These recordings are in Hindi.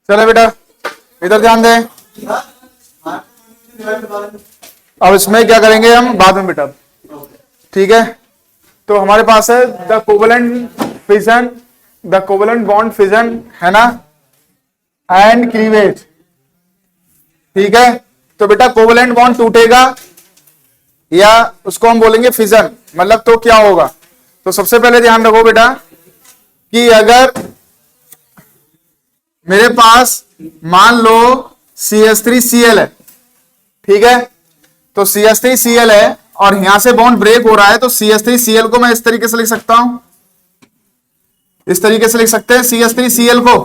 चलो बेटा इधर ध्यान दें। अब इसमें क्या करेंगे हम बाद में बेटा, ठीक है। तो हमारे पास है the covalent fission, the covalent bond fission है ना, एंड क्लीवेज, ठीक है। तो बेटा कोवेलेंट बॉन्ड टूटेगा या उसको हम बोलेंगे फिजन, मतलब तो क्या होगा। तो सबसे पहले ध्यान रखो बेटा कि अगर मेरे पास मान लो CH3Cl है, ठीक है। तो CH3Cl है और यहां से बॉन्ड ब्रेक हो रहा है, तो CH3Cl को मैं इस तरीके से लिख सकता हूं, इस तरीके से लिख सकते हैं CH3Cl को,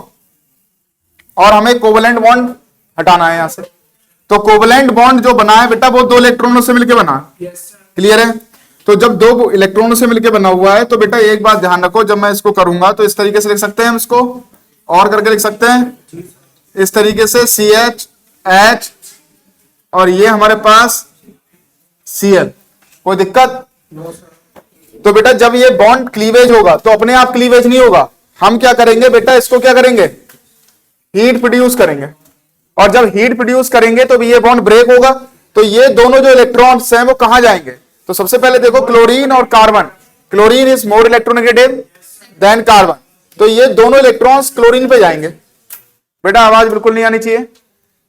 और हमें कोवेलेंट बॉन्ड हटाना है यहां से। तो कोवेलेंट बॉन्ड जो बना है बेटा वो दो इलेक्ट्रॉनों से मिलकर बना है, क्लियर है। तो जब दो इलेक्ट्रॉनों से मिलकर बना हुआ है तो बेटा एक बात ध्यान रखो, जब मैं इसको करूंगा तो इस तरीके से लिख सकते हैं हम इसको, और करके लिख सकते हैं इस तरीके से CH और ये हमारे पास Cl, कोई दिक्कत। तो बेटा जब ये बॉन्ड क्लीवेज होगा तो अपने आप क्लीवेज नहीं होगा, हम क्या करेंगे बेटा, इसको क्या करेंगे, हीट प्रोड्यूस करेंगे, और जब हीट प्रोड्यूस करेंगे तो ये बॉन्ड ब्रेक होगा। तो ये दोनों जो इलेक्ट्रॉन्स हैं वो कहां जाएंगे, तो सबसे पहले देखो क्लोरीन और carbon, chlorine is more electronegative than carbon, तो ये दोनों इलेक्ट्रॉन्स क्लोरीन पे जाएंगे। बेटा आवाज बिल्कुल नहीं आनी चाहिए।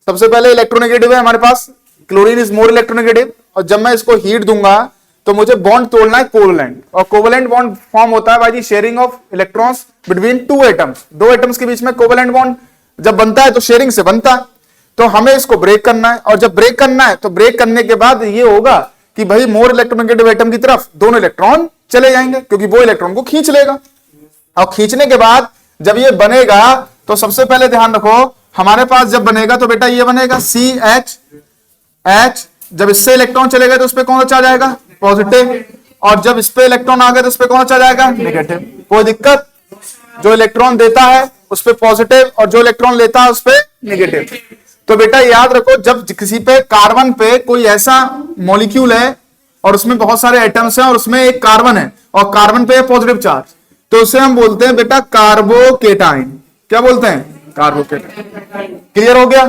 सबसे पहले इलेक्ट्रोनेगेटिव है हमारे पास, क्लोरीन इज मोर इलेक्ट्रोनेगेटिव, और जब मैं इसको हीट दूंगा तो मुझे बॉन्ड तोड़ना है कोवेलेंट, और कोवेलेंट बॉन्ड फॉर्म होता है bye the sharing of electrons between two atoms, दो एटम्स के बीच में कोवेलेंट बॉन्ड जब बनता है तो शेयरिंग से बनता है। तो हमें इसको ब्रेक करना है, और जब ब्रेक करना है तो ब्रेक करने के बाद ये होगा कि भाई मोर इलेक्ट्रोनेगेटिव एटम की तरफ दोनों इलेक्ट्रॉन चले जाएंगे, क्योंकि वो इलेक्ट्रॉन को खींच लेगा। और खींचने के बाद जब ये बनेगा तो सबसे पहले ध्यान रखो हमारे पास जब बनेगा तो बेटा ये बनेगा CH, जब इससे इलेक्ट्रॉन चलेगा तो उस पर कौन सा चार्ज आएगा, पॉजिटिव, और जब इस पे इलेक्ट्रॉन आ गया तो उस पर कौन सा चार्ज आएगा, नेगेटिव। कोई दिक्कत, जो इलेक्ट्रॉन देता है उस पे पॉजिटिव और जो इलेक्ट्रॉन लेता है उस पे नेगेटिव। तो बेटा याद रखो जब किसी पे कार्बन पे कोई ऐसा मॉलिक्यूल है और उसमें बहुत सारे एटम्स हैं और उसमें एक कार्बन है और कार्बन पे है पॉजिटिव चार्ज, तो उसे हम बोलते हैं बेटा कार्बोकेटाइन। क्या बोलते हैं, कार्बोकेटाइन। क्लियर हो गया।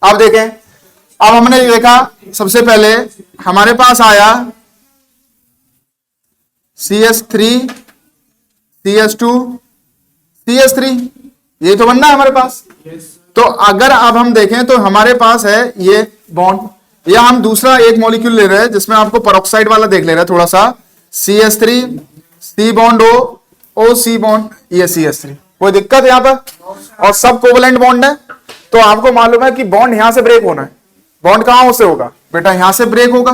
अब देखें, अब हमने देखा सबसे पहले हमारे पास आया CH3 CH2 CH3, ये तो बनना है हमारे पास। तो अगर अब हम देखें तो हमारे पास है ये बॉन्ड, या हम दूसरा एक मॉलिक्यूल ले रहे हैं जिसमें आपको पेरोक्साइड वाला देख ले रहे हैं थोड़ा सा, CH3 C bond O C bond, ये CH3, कोई दिक्कत यहां पर, और सब कोवेलेंट बॉन्ड है। तो आपको मालूम है कि बॉन्ड यहां से ब्रेक होना है, बॉन्ड कहां से होगा बेटा, यहां से ब्रेक होगा,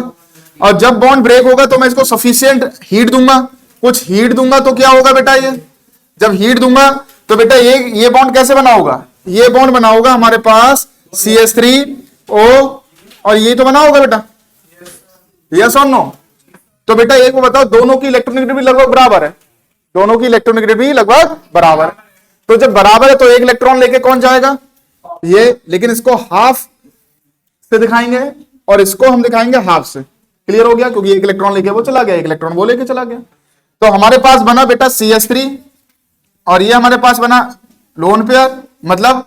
और जब बॉन्ड ब्रेक होगा तो मैं इसको सफिशिएंट हीट दूंगा, कुछ हीट दूंगा तो क्या होगा बेटा, ये जब हीट दूंगा तो बेटा ये बॉन्ड कैसे बना होगा, ये बॉन्ड बना होगा हमारे पास CH3O, और ये तो बना होगा बेटा, यस और नो। तो बेटा एक को बताओ, दोनों की इलेक्ट्रोनेगेटिविटी लगभग बराबर है, दोनों की इलेक्ट्रोनेगेटिविटी लगभग बराबर है। तो जब बराबर है तो एक इलेक्ट्रॉन लेके कौन जाएगा, ये, लेकिन इसको हाफ से दिखाएंगे और इसको हम दिखाएंगे हाफ से। क्लियर हो गया, क्योंकि एक इलेक्ट्रॉन लेके वो चला गया, एक इलेक्ट्रॉन वो लेके चला गया। तो हमारे पास बना बेटा CH3 और ये हमारे पास बना लोन पेयर, मतलब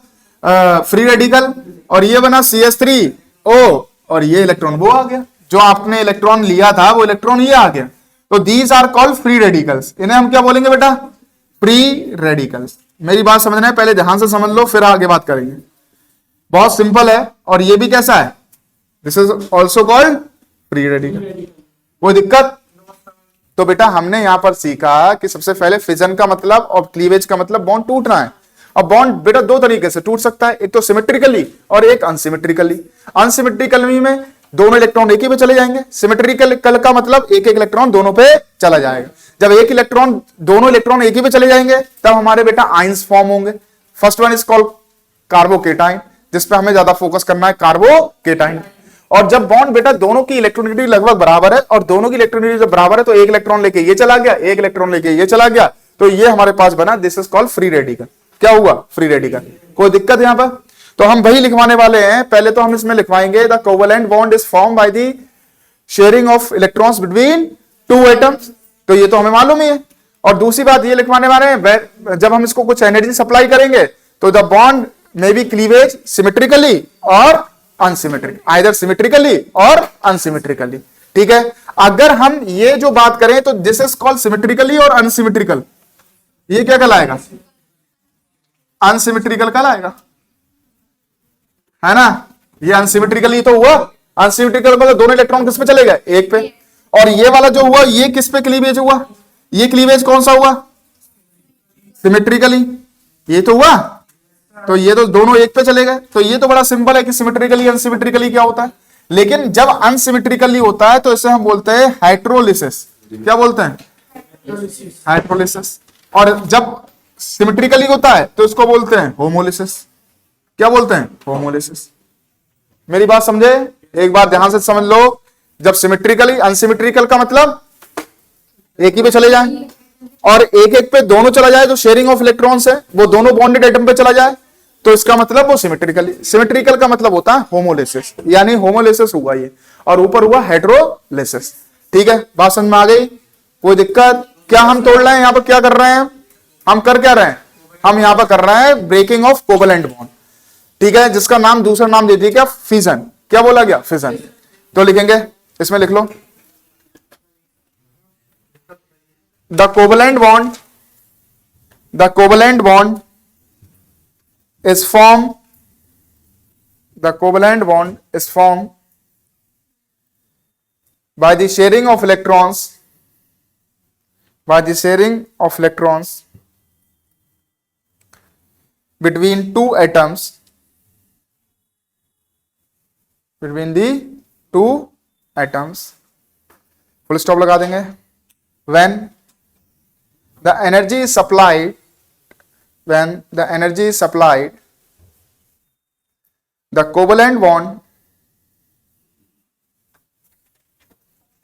फ्री रेडिकल, और ये बना CH3O और ये इलेक्ट्रॉन वो आ गया, जो आपने इलेक्ट्रॉन लिया था वो इलेक्ट्रॉन ये आ गया। तो these are called free radicals, इन्हें हम क्या बोलेंगे बेटा, फ्री रेडिकल्स। मेरी बात समझना है, पहले ध्यान से समझ लो फिर आगे बात करेंगे। बहुत सिंपल है, और ये भी कैसा है, this is also called free radical. कोई दिक्कत। तो बेटा हमने यहां पर सीखा कि सबसे पहले फिजन का मतलब और क्लीवेज का मतलब बॉन्ड टूटना है। अब बॉन्ड बेटा दो तरीके से टूट सकता है, एक तो सिमेट्रिकली और एक अनसिमेट्रिकली। अनसिमेट्रिकली में दोनों इलेक्ट्रॉन एक ही पे चले जाएंगे, सिमेट्रिकल का मतलब एक एक इलेक्ट्रॉन दोनों पे चला जाएगा। जब एक इलेक्ट्रॉन दोनों इलेक्ट्रॉन एक ही पे चले जाएंगे तब हमारे बेटा आइंस फॉर्म होंगे। First one is called carbocation, जिसपे हमें ज्यादा फोकस करना है, कार्बोकेटाइन। और जब बॉन्ड बेटा दोनों की इलेक्ट्रोनेगेटिविटी लगभग बराबर है और दोनों की इलेक्ट्रोनेगेटिविटी जब बराबर है तो एक इलेक्ट्रॉन लेके ये चला गया, एक इलेक्ट्रॉन लेके ये चला गया, तो ये हमारे पास बना, this is called free radical. क्या हुआ, फ्री रेडिकल। कोई दिक्कत यहां पर। तो हम वही लिखवाने वाले हैं, पहले तो हम इसमें लिखवाएंगे the covalent bond is form by the sharing of electrons between two atoms, तो ये तो हमें मालूम ही है। और दूसरी बात ये लिखवाने वाले हैं, जब हम इसको कुछ एनर्जी सप्लाई करेंगे तो the bond may be cleavage symmetrically और अनसिमेट्रिक, आइदर सिमेट्रिकली और अनसिमेट्रिकली। ठीक है, अगर हम ये जो बात करें तो दिस इज कॉल्ड सिमेट्रिकली और अनसिमेट्रिकल, ये क्या कहलाएगा? अनसिमेट्रिकल कहलाएगा, है ना। ये अनसिमेट्रिकली तो हुआ, अनसिमेट्रिकल मतलब दोनों इलेक्ट्रॉन किस पे चले गए? एक पे। और ये वाला जो हुआ ये किस पे क्लीवेज हुआ? ये क्लीवेज कौन सा हुआ? सिमेट्रिकली। ये तो हुआ, तो ये तो दोनों एक पे चले गए। तो ये तो बड़ा सिंपल है कि सिमेट्रिकली अनसिमेट्रिकली क्या होता है। लेकिन जब अनसिमेट्रिकली होता है तो इसे हम बोलते हैं हाइड्रोलिसिस। क्या बोलते हैं? हाइड्रोलिसिस। और जब सिमेट्रिकली होता है तो इसको बोलते हैं होमोलिसिस। क्या बोलते हैं? होमोलिसिस। मेरी बात समझे? एक बार ध्यान से समझ लो, जब सिमेट्रिकली, अनसिमेट्रिकल का मतलब एक ही पे चले जाए और एक एक पे दोनों चला जाए, जो शेयरिंग ऑफ इलेक्ट्रॉन्स है वो दोनों बॉन्डेड एटम पे चला जाए, तो इसका मतलब वो सिमेट्रिकली। सिमेट्रिकल का मतलब होता है होमोलिसिस, यानी होमोलिसिस हुआ ये, और ऊपर हुआ हेटेरोलिसिस। ठीक है, बात समझ में आ गई? कोई दिक्कत? क्या हम तोड़ रहे हैं यहां पर? क्या कर रहे हैं हम? कर क्या रहे हैं हम? यहां पर कर रहे हैं ब्रेकिंग ऑफ कोवेलेंट बॉन्ड। ठीक है, जिसका नाम, दूसरा नाम दे दिया क्या? फिजन। क्या बोला गया? फिजन। तो लिखेंगे, इसमें लिख लो, the covalent bond is formed, the covalent bond is formed by the sharing of electrons, between two atoms, between the two atoms, full stop लगा देंगे। when the energy is supplied, the covalent bond,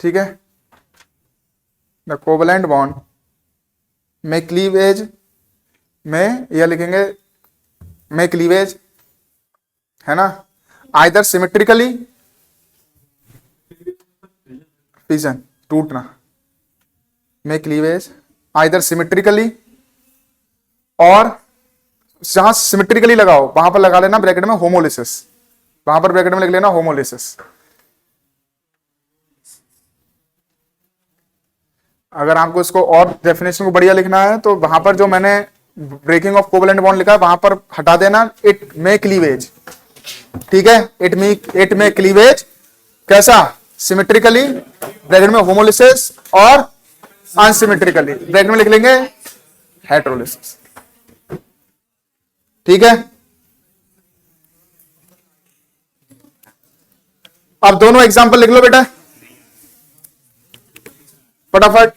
ठीक है, the covalent bond में क्लीवेज में, यह लिखेंगे में क्लीवेज, है ना, आइदर सिमेट्रिकली, फिजन टूटना, में क्लीवेज आइदर सिमेट्रिकली, और जहां सिमेट्रिकली लगाओ वहां पर लगा लेना ब्रैकेट में होमोलिसिस, वहां पर ब्रैकेट में लिख लेना होमोलिसिस। अगर आपको इसको और डेफिनेशन को बढ़िया लिखना है तो वहां पर जो मैंने ब्रेकिंग ऑफ कोवेलेंट बॉन्ड लिखा है वहां पर हटा देना इट में क्लीवेज। ठीक है, इट में क्लीवेज कैसा? सिमेट्रिकली, ब्रैकेट में होमोलिसिस, और अनसिमेट्रिकली ब्रैकेट में लिख लेंगे हेटेरोलिसिस। ठीक है, अब दोनों एग्जांपल लिख लो बेटा फटाफट।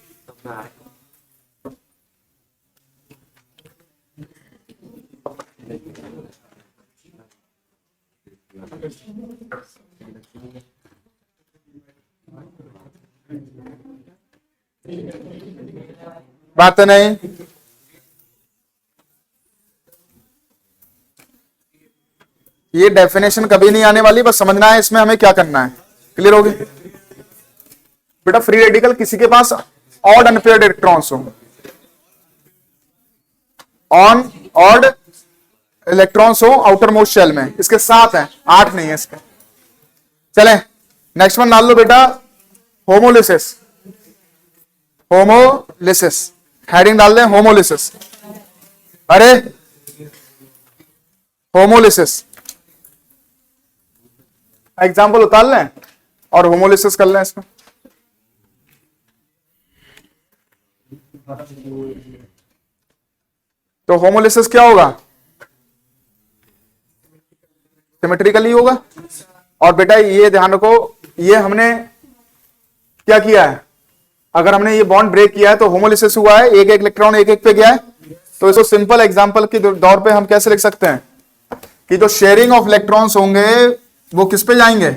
बात नहीं, ये डेफिनेशन कभी नहीं आने वाली, बस समझना है इसमें हमें क्या करना है। क्लियर हो गई बेटा? फ्री रेडिकल किसी के पास ऑड अनपेयर्ड इलेक्ट्रॉन्स हो, ऑड इलेक्ट्रॉन्स हो आउटर मोस्ट शेल में, इसके 7 हैं, 8 नहीं है इसके। चलें नेक्स्ट वन डाल लो बेटा, होमोलिसिस। हेडिंग डाल दें होमोलिसिस। अरे होमोलिसिस एग्जाम्पल उतार लें और होमोलिसिस कर लें इसमें। तो होमोलिसिस क्या होगा? सिमेट्रिकली होगा। और बेटा ये ध्यान रखो, ये हमने क्या किया है, अगर हमने ये बॉन्ड ब्रेक किया है तो होमोलिसिस हुआ है, एक एक इलेक्ट्रॉन एक एक पे गया है। तो इसको सिंपल एग्जांपल के दौर पे हम कैसे लिख सकते हैं कि जो शेयरिंग ऑफ इलेक्ट्रॉन्स होंगे वो किस पे जाएंगे?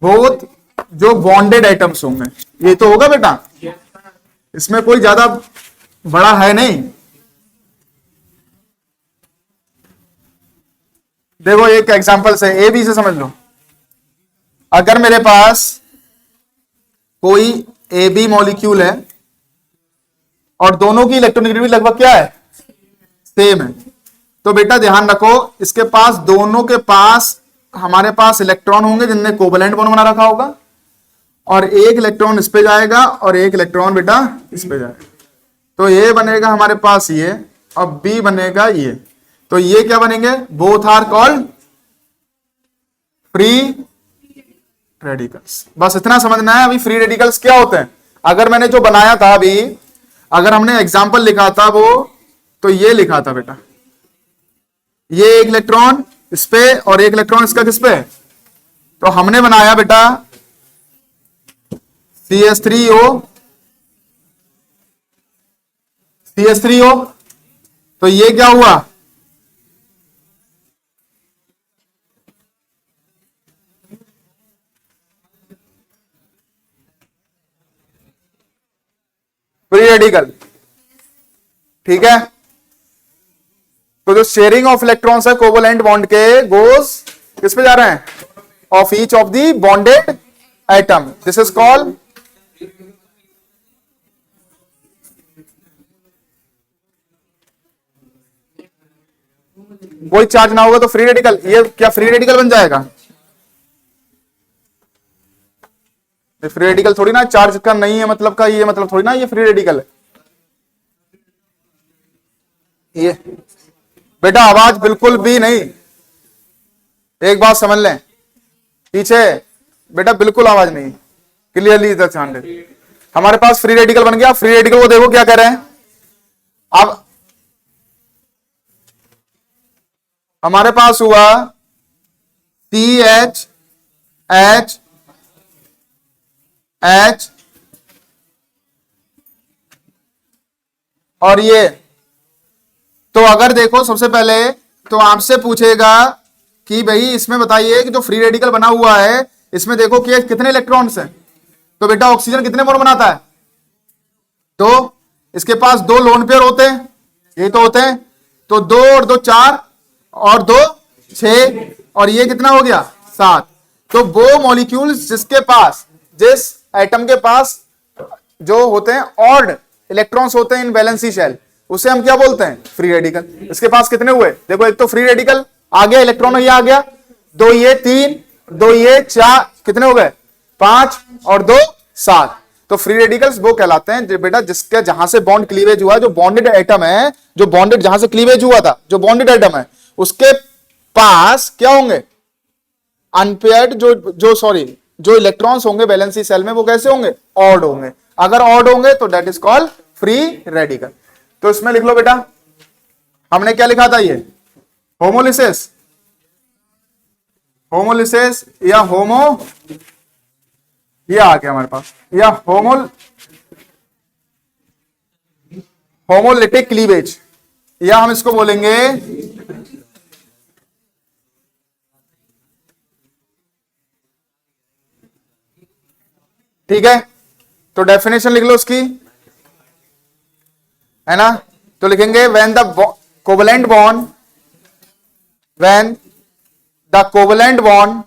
बोथ जो बॉन्डेड एटम्स होंगे। ये तो होगा बेटा, इसमें कोई ज्यादा बड़ा है नहीं। देखो एक एग्जांपल से, ए बी से समझ लो। अगर मेरे पास कोई ए बी मॉलिक्यूल है और दोनों की इलेक्ट्रॉनिक लगभग क्या है? सेम है। तो बेटा ध्यान रखो, इसके पास दोनों के पास हमारे पास इलेक्ट्रॉन होंगे जिनने कोवेलेंट बॉन्ड बना रखा होगा, और एक इलेक्ट्रॉन इस पे जाएगा और एक इलेक्ट्रॉन बेटा इस पे जाएगा। तो ये बनेगा हमारे पास ये, और बी बनेगा ये। तो ये क्या बनेंगे, both are called free radicals. बस इतना समझना है। अभी फ्री रेडिकल्स क्या होते हैं, अगर मैंने जो बनाया था अभी, अगर हमने एग्जाम्पल लिखा था वो, तो ये लिखा था बेटा, ये एक इलेक्ट्रॉन इस पे और एक इलेक्ट्रॉन इसका किस पे, तो हमने बनाया बेटा CH3O, CH3O। तो ये क्या हुआ, फ्री रेडिकल। ठीक है, तो जो शेयरिंग ऑफ इलेक्ट्रॉन्स है कोवेलेंट बॉन्ड के, गोज किस पे जा रहे हैं, of each of the bonded atom, this is called कोई चार्ज ना होगा तो फ्री रेडिकल। ये क्या फ्री रेडिकल बन जाएगा, फ्री रेडिकल थोड़ी ना, चार्ज का नहीं है मतलब का ये मतलब थोड़ी ना ये फ्री रेडिकल है। ये बेटा आवाज बिल्कुल भी नहीं, एक बात समझ लें, पीछे बेटा बिल्कुल आवाज नहीं, क्लियरली इधर ध्यान दे। हमारे पास फ्री रेडिकल बन गया। फ्री रेडिकल को देखो क्या कह रहे हैं, अब हमारे पास हुआ CH H H और ये, तो अगर देखो सबसे पहले तो आपसे पूछेगा कि भाई इसमें बताइए कि जो फ्री रेडिकल बना हुआ है इसमें देखो कि कितने इलेक्ट्रॉन्स हैं, तो बेटा ऑक्सीजन कितने बॉन्ड बनाता है, तो इसके पास 2 लोन पेयर होते हैं, ये तो होते हैं, तो 2 और 2 4 और 2 6, और ये कितना हो गया 7। तो वो मॉलिक्यूल्स जिसके पास, जिस एटम के पास जो होते हैं ऑड इलेक्ट्रॉन्स होते हैं इन वैलेंसी शेल, उसे हम क्या बोलते हैं, फ्री रेडिकल। इसके पास कितने हुए, देखो एक तो फ्री रेडिकल आ गया, इलेक्ट्रॉन ये आ गया, 2 ये 3, 2 ये 4, कितने हो गए 5 और 2 7। तो फ्री रेडिकल्स वो कहलाते हैं बेटा जिसके जहां से बॉन्ड क्लीवेज हुआ, जो बॉन्डेड एटम है, जो बॉन्डेड जहां से क्लीवेज हुआ था, जो बॉन्डेड एटम है उसके पास क्या होंगे, अनपेयर्ड जो इलेक्ट्रॉन्स होंगे वैलेंसी सेल में वो कैसे होंगे, ऑड होंगे। अगर ऑड होंगे तो that is called free radical. तो इसमें लिख लो बेटा, हमने क्या लिखा था, ये होमोलिसिस, होमोलिसिस या होमो, ये आ गया हमारे पास, या होमोलिटिक क्लीवेज, या हम इसको बोलेंगे ठीक है। तो डेफिनेशन लिख लो उसकी, है ना, तो लिखेंगे when the covalent bond, when the covalent bond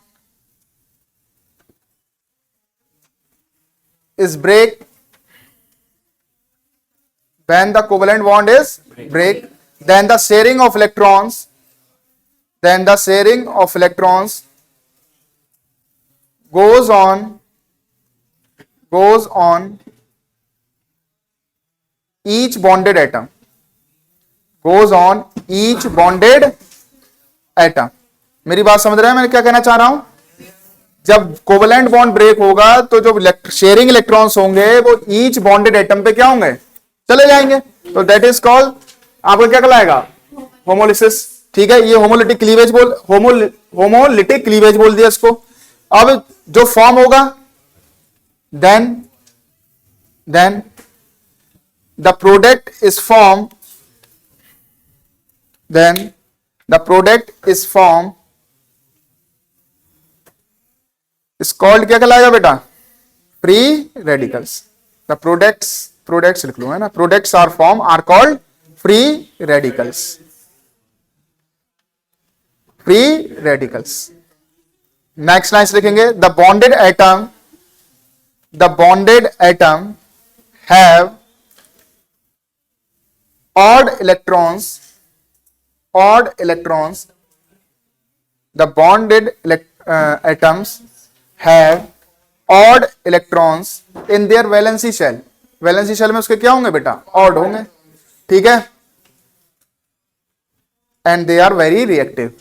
is break, when the covalent bond is break, then the sharing of electrons, goes on each bonded atom, goes on each bonded atom। मेरी बात समझ रहे हैं मैं क्या कहना चाह रहा हूं, जब कोवेलेंट बॉन्ड ब्रेक होगा तो जो शेयरिंग इलेक्ट्रॉन्स होंगे वो ईच बॉन्डेड एटम पे क्या होंगे, चले जाएंगे। तो दैट इज कॉल्ड, आपका क्या कहलाएगा, होमोलिसिस। ठीक है, ये होमोलिटिक क्लीवेज होमोलिटिक क्लीवेज बोल दिया इसको। अब जो फॉर्म होगा, then the product is form, is called क्या कहलाएगा बेटा, फ्री रेडिकल्स। द प्रोडक्ट्स लिख लो, है ना, products are form are called free radicals, free radicals. Next line लिखेंगे, the bonded atom have odd electrons odd electrons, the bonded atoms have odd electrons in their valency shell. Valency shell में उसके क्या होंगे बेटा? ऑड होंगे, ठीक है। And they are very reactive,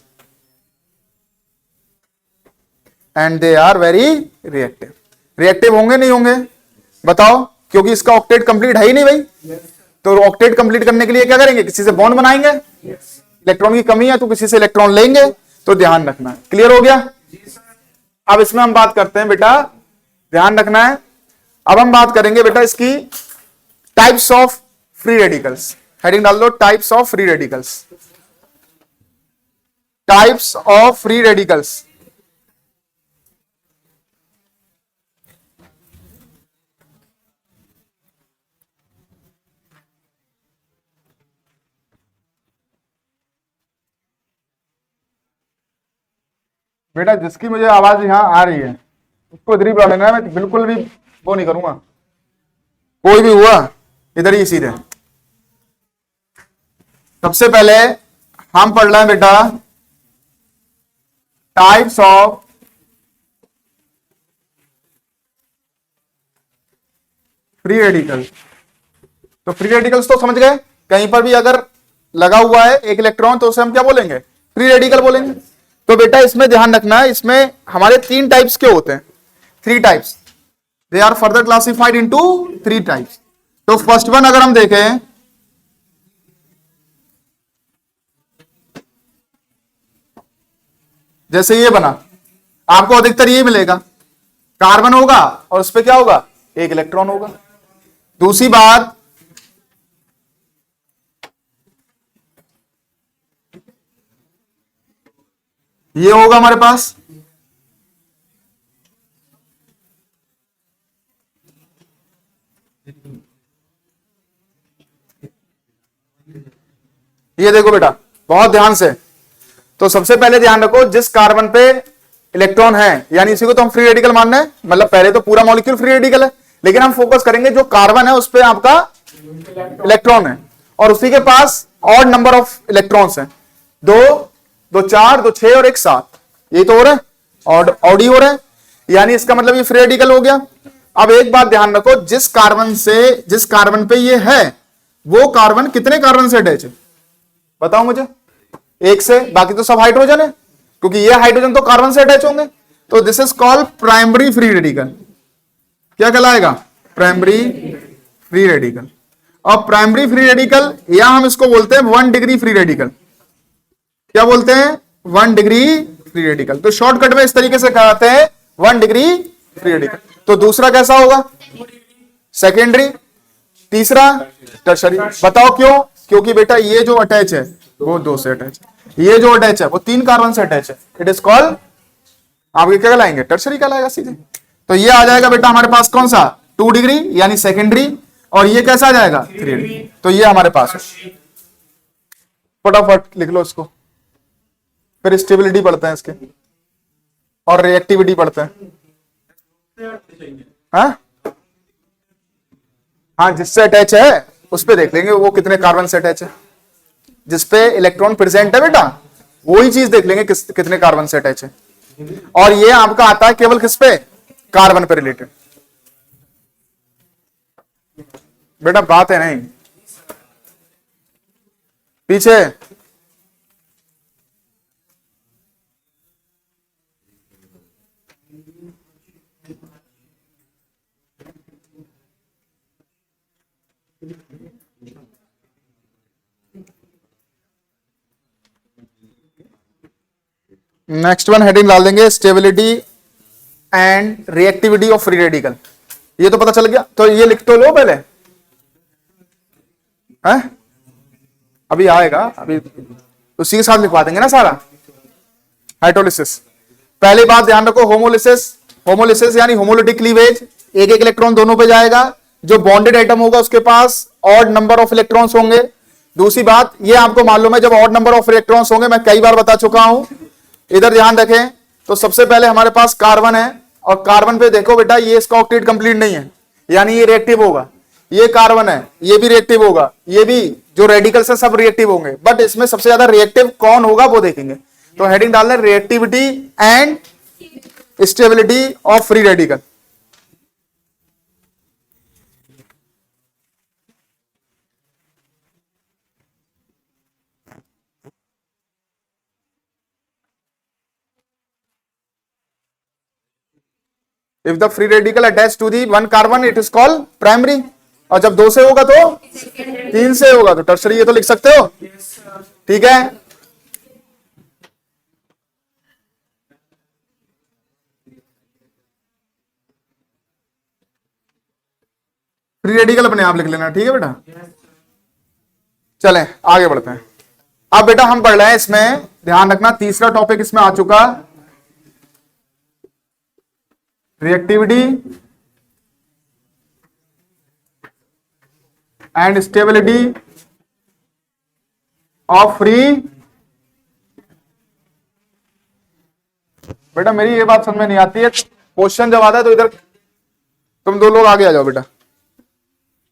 and they are very reactive. Reactive होंगे नहीं होंगे बताओ? क्योंकि इसका ऑक्टेट कंप्लीट है ही नहीं भाई। तो ऑक्टेट कंप्लीट करने के लिए क्या करेंगे? किसी से बॉन्ड बनाएंगे। इलेक्ट्रॉन की कमी है तो किसी से इलेक्ट्रॉन लेंगे, तो ध्यान रखना है। क्लियर हो गया? अब इसमें हम बात करते हैं बेटा, ध्यान रखना है। अब हम बात करेंगे बेटा इसकी types of free radicals. Heading डाल दो, types of free radicals. Types of free radicals. बेटा जिसकी मुझे आवाज यहां आ रही है उसको इधर ही बुला लेना, मैं बिल्कुल भी वो नहीं करूंगा। कोई भी हुआ इधर ही सीधे। सबसे पहले हम पढ़ रहे हैं बेटा टाइप्स ऑफ फ्री रेडिकल। तो फ्री रेडिकल्स तो समझ गए, कहीं पर भी अगर लगा हुआ है एक इलेक्ट्रॉन तो उसे हम क्या बोलेंगे? फ्री रेडिकल बोलेंगे। तो बेटा इसमें ध्यान रखना है, इसमें हमारे 3 टाइप्स के होते हैं, 3 types. They are further classified into 3 types. तो फर्स्ट वन अगर हम देखें, जैसे ये बना, आपको अधिकतर ये मिलेगा, कार्बन होगा और उस पर क्या होगा? एक इलेक्ट्रॉन होगा। दूसरी बात, ये होगा हमारे पास, ये देखो बेटा बहुत ध्यान से। तो सबसे पहले ध्यान रखो, जिस कार्बन पे इलेक्ट्रॉन है, यानी इसी को तो हम फ्री रेडिकल मान रहे हैं, मतलब पहले तो पूरा मॉलिक्यूल फ्री रेडिकल है, लेकिन हम फोकस करेंगे जो कार्बन है उस पे आपका इलेक्ट्रॉन है और उसी के पास ऑड नंबर ऑफ इलेक्ट्रॉन्स हैं, 2, 2 4, 2 6 और 1 7। ये तो हो रहा है, ऑड ही हो रहा है, यानी इसका मतलब ये फ्री रेडिकल हो गया। अब एक बात ध्यान रखो, जिस कार्बन पे ये है वो कार्बन कितने कार्बन से अटैच है बताओ मुझे? 1 से, बाकी तो सब हाइड्रोजन है, क्योंकि ये हाइड्रोजन तो कार्बन से अटैच होंगे। तो this is called primary free radical. क्या कहलाएगा? Primary free radical. और प्राइमरी फ्री रेडिकल, या हम इसको बोलते हैं 1 डिग्री फ्री रेडिकल। क्या बोलते हैं? 1 डिग्री फ्री रेडिकल। तो शॉर्टकट में इस तरीके से कहते हैं 1 डिग्री फ्री रेडिकल। तो दूसरा कैसा होगा? सेकेंडरी। तीसरा टर्शरी। बताओ क्यों? क्योंकि बेटा ये जो अटैच है वो 2 से अटैच है, ये जो अटैच है वो 3 कार्बन से अटैच है। इट इज कॉल्ड, आपके क्या कहलाएंगे? टर्शरी कहलाएगा सीधे। तो ये आ जाएगा बेटा हमारे पास कौन सा? 2 डिग्री यानी सेकेंडरी। और ये कैसा आ जाएगा? 3 डिग्री। तो ये हमारे पास है। फटाफट लिख लो इसको, फिर स्टेबिलिटी पढ़ते हैं इसके और रिएक्टिविटी पढ़ते हैं। हाँ जिससे अटैच है उस पे देख लेंगे वो कितने कार्बन से अटैच है। जिसपे इलेक्ट्रॉन प्रेजेंट है बेटा वही चीज देख लेंगे कितने कार्बन से अटैच है। और ये आपका आता है केवल किस पे? कार्बन पे रिलेटेड। बेटा बात है नहीं पीछे। नेक्स्ट वन हेडिंग डाल देंगे, stability and reactivity of free radical. ये तो पता चल गया, तो ये लिख तो लो पहले है? अभी आएगा, अभी उसी के साथ लिखवा देंगे ना सारा। हाइड्रोलिसिस, पहली बात ध्यान रखो, होमोलिसिस यानी होमोलिटिक क्लीवेज, एक एक इलेक्ट्रॉन दोनों पे जाएगा। जो बॉन्डेड एटम होगा उसके पास ऑड नंबर ऑफ इलेक्ट्रॉन्स होंगे। दूसरी बात, ये आपको मालूम है जब ऑड नंबर ऑफ इलेक्ट्रॉन्स होंगे, मैं कई बार बता चुका हूं, इधर ध्यान रखें। तो सबसे पहले हमारे पास कार्बन है और कार्बन पे देखो बेटा ये इसका ऑक्टेट कंप्लीट नहीं है, यानी ये रिएक्टिव होगा। ये कार्बन है, ये भी रिएक्टिव होगा, ये भी जो रेडिकल से सब रिएक्टिव होंगे, बट इसमें सबसे ज्यादा रिएक्टिव कौन होगा वो देखेंगे। तो हेडिंग डाल दें reactivity and stability of free radical. If the free radical attach to the one carbon it is called primary, और जब 2 से होगा तो 3 से होगा तो टर्शरी। ये तो लिख सकते हो, ठीक है। फ्री रेडिकल अपने आप लिख लेना, ठीक है बेटा। चलें आगे बढ़ते हैं। अब बेटा हम पढ़ रहे हैं, इसमें ध्यान रखना तीसरा टॉपिक इसमें आ चुका, reactivity and stability of free. बेटा मेरी ये बात समझ में नहीं आती है, क्वेश्चन जब आता है तो इधर तुम 2 लोग आगे आ जाओ बेटा,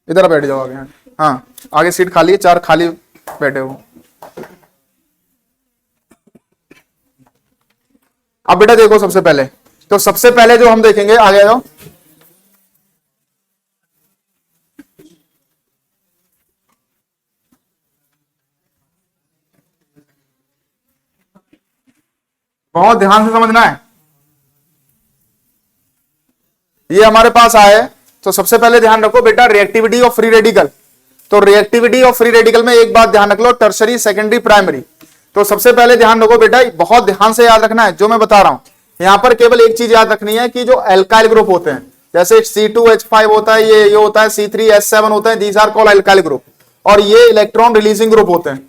इधर बैठ जाओ आगे। हाँ आगे सीट खाली है, 4 खाली बैठे हो। अब बेटा देखो सबसे पहले, तो सबसे पहले जो हम देखेंगे, आगे आ जाओ। बहुत ध्यान से समझना है, ये हमारे पास आए तो सबसे पहले ध्यान रखो बेटा रिएक्टिविटी ऑफ फ्री रेडिकल। तो रिएक्टिविटी ऑफ फ्री रेडिकल में एक बात ध्यान रख लो, टर्शरी सेकेंडरी प्राइमरी। तो सबसे पहले ध्यान रखो बेटा, बहुत ध्यान से याद रखना है जो मैं बता रहा हूं। यहां पर केवल एक चीज याद रखनी है कि जो एल्काइल ग्रुप होते हैं, जैसे C2H5 होता है, ये होता है C3H7 होता है, these are called alkyl group. और ये इलेक्ट्रॉन रिलीजिंग ग्रुप होते हैं,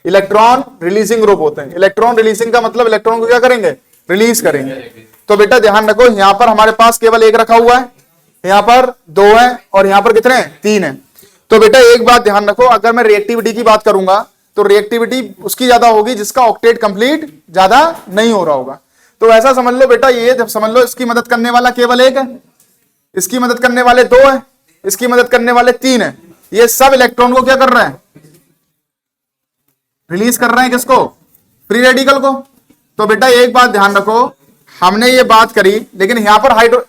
इलेक्ट्रॉन रिलीजिंग ग्रुप होते हैं। इलेक्ट्रॉन रिलीजिंग का मतलब इलेक्ट्रॉन को क्या करेंगे, रिलीज करेंगे। तो बेटा ध्यान रखो, यहां पर हमारे पास केवल एक रखा हुआ है, यहां पर 2 है, और यहां पर कितने हैं, 3 है। तो बेटा एक बात ध्यान रखो, अगर मैं रिएक्टिविटी की बात करूंगा तो रिएक्टिविटी उसकी ज्यादा होगी जिसका ऑक्टेट कंप्लीट ज्यादा नहीं हो रहा होगा। तो ऐसा समझ लो बेटा, ये जब समझ लो इसकी मदद करने वाला केवल एक है, इसकी मदद करने वाले 2 है, इसकी मदद करने वाले 3 है। ये सब इलेक्ट्रॉन को क्या कर रहे हैं, रिलीज कर रहे हैं, किसको, फ्री रेडिकल को। तो बेटा एक बात ध्यान रखो, हमने ये बात करी, लेकिन यहां पर हाइड्रो,